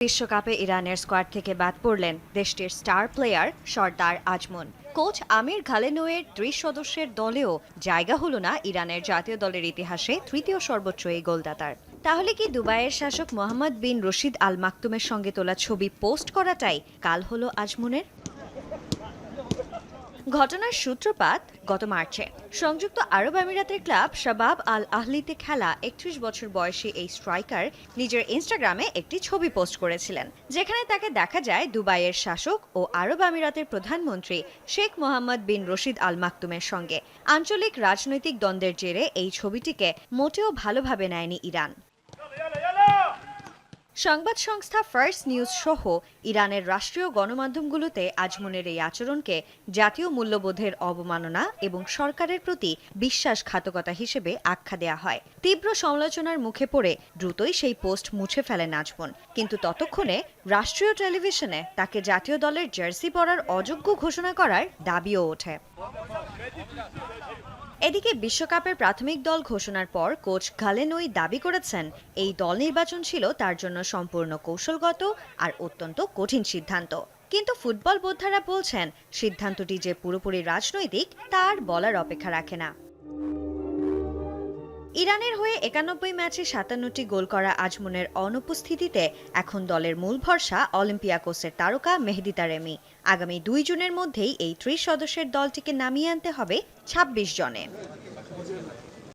বিশ্বকাপে ইরানের স্কোয়াড থেকে বাদ পড়লেন দেশটির স্টার প্লেয়ার সর্দার আজমুন। কোচ আমির ঘালেনোয়ের ৩০ সদস্যের দলেও জায়গা হলো না ইরানের জাতীয় দলের ইতিহাসে তৃতীয় সর্বোচ্চ এই গোলদাতার। তাহলে কি দুবাইয়ের শাসক মোহাম্মদ বিন রশিদ আল মাকতুমের সঙ্গে তোলা ছবি পোস্ট করাটাই কাল হলো আজমুনের? ঘটনার সূত্রপাত গত মার্চে সংযুক্ত আরব আমিরাতের ক্লাব শাবাব আল আহলিতে খেলা ৩১ বছর বয়সী এই স্ট্রাইকার নিজের ইনস্টাগ্রামে একটি ছবি পোস্ট করেছিলেন, যেখানে তাকে দেখা যায় দুবাইয়ের শাসক ও আরব আমিরাতের প্রধানমন্ত্রী শেখ মোহাম্মদ বিন রশিদ আল মাকতুমের সঙ্গে। আঞ্চলিক রাজনৈতিক দ্বন্দ্বের জেরে এই ছবিটিকে মোটেও ভালোভাবে নেয়নি ইরান। সংবাদ সংস্থা ফার্স্ট নিউজ সহ ইরানের রাষ্ট্রীয় গণমাধ্যমগুলোতে আজমুনের এই আচরণকে জাতীয় মূল্যবোধের অবমাননা এবং সরকারের প্রতি বিশ্বাসঘাতকতা হিসেবে আখ্যা দেয়া হয়। তীব্র সমালোচনার মুখে পড়ে দ্রুতই সেই পোস্ট মুছে ফেলেন আজমুন, কিন্তু ততক্ষণে রাষ্ট্রীয় টেলিভিশনে তাকে জাতীয় দলের জার্সি পরার অযোগ্য ঘোষণা করার দাবিও ওঠে। এদিকে বিশ্বকাপের প্রাথমিক দল ঘোষণার পর কোচ ঘালেনোই দাবি করেছেন এই দল নির্বাচন ছিল তার জন্য সম্পূর্ণ কৌশলগত আর অত্যন্ত কঠিন সিদ্ধান্ত। কিন্তু ফুটবল বোদ্ধারা বলছেন সিদ্ধান্তটি যে পুরোপুরি রাজনৈতিক তা আর বলার অপেক্ষা রাখে না। ইরানের হয়ে ৯১ ম্যাচে ৫৭টি গোল করা আজমুনের অনুপস্থিতিতে এখন দলের মূল ভরসা অলিম্পিয়াকোসের তারকা মেহেদী তারেমি। আগামী ২ জুনের মধ্যেই এই ৩০ সদস্যের দলটিকে নামিয়ে আনতে হবে ২৬ জনে।